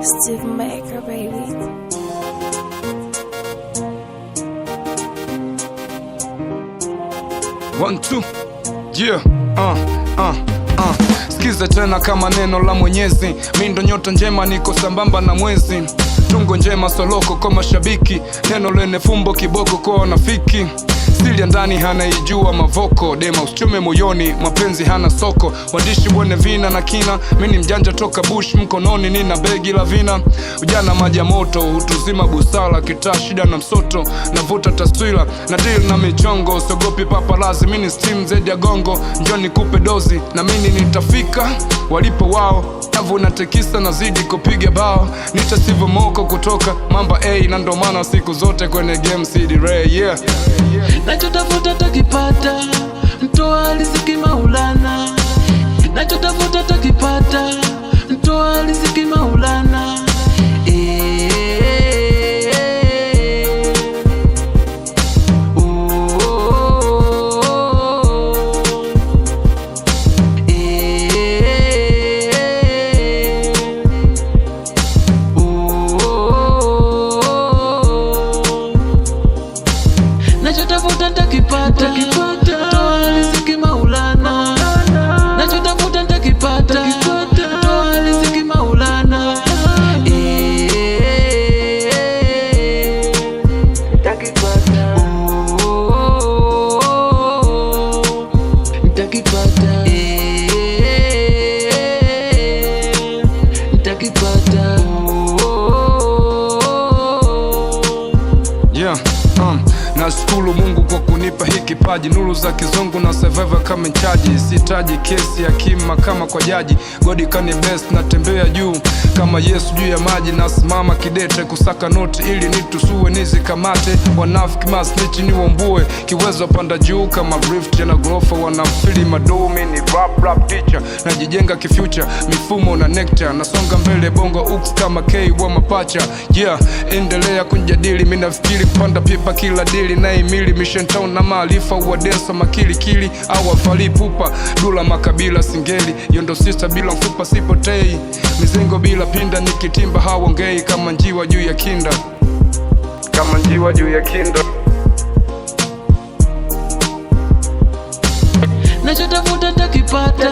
Steve Maker, baby. One, two, yeah, Sikiza tena kama neno la Mwenyezi. Mi ndo nyota njema, niko sambamba na mwezi. Tungo njema soloko kwa mashabiki, neno lene fumbo kiboko kwa wanafiki. Sili ya ndani hanaijua mavoko, dema usichume moyoni, mapenzi hana soko. Wadishi wene vina na kina, mini mjanja toka bush, mkononi nina begi la vina. Ujana maji ya moto, utuzima busala, kitaa shida na msoto. Navuta taswira, na deal na michongo, sogopi papalazi, mini steam zedi ya gongo. Njoni kupe dozi, na mini nitafika walipo wao. Tavu na tekisa na zidi kupiga bao. Nita Steve Moko kutoka Mamba A, na ndo maana siku zote kwenye game CD Ray, yeah. Nachotafuta takipata, mtoa riziki Maulana. Nachotafuta takipata, mtoa riziki Maulana. Nachotafuta takipata, toa riziki Maulana. Nachotafuta takipata, toa riziki Maulana. Takipata, takipata, takipata. Yeah, nashukuru Mungu kwa kunipa hii kipaji. Nuru za kizungu na survivor kama mchaji. Sitaji kesi ya kima kama kwa jaji. God kani best, natembea juu kama Yesu juu ya maji. Nasimama kidete kusaka noti ili nitusue nizi kamate. Wanafiki masnitch ni wombue, kiwezo panda juu kama rift na grofa. Wanafili madomi ni rap teacher. Najijenga kifuture, mifumo na nectar. Nasonga mbele bongo ux kama K wa mapacha. Yeah, endelea kunjadili, mina fikiri kupanda pipa kila dili. Na imili mission town na maalifa uwadensa makilikili. Au wafali pupa, dula makabila singeli. Yondo sister bila mfupa sipotei. Mizingo bila pinda nikitimba hawongei. Kama njiwa juu ya kinda, kama njiwa juu ya kinda. Nachotafuta takipata,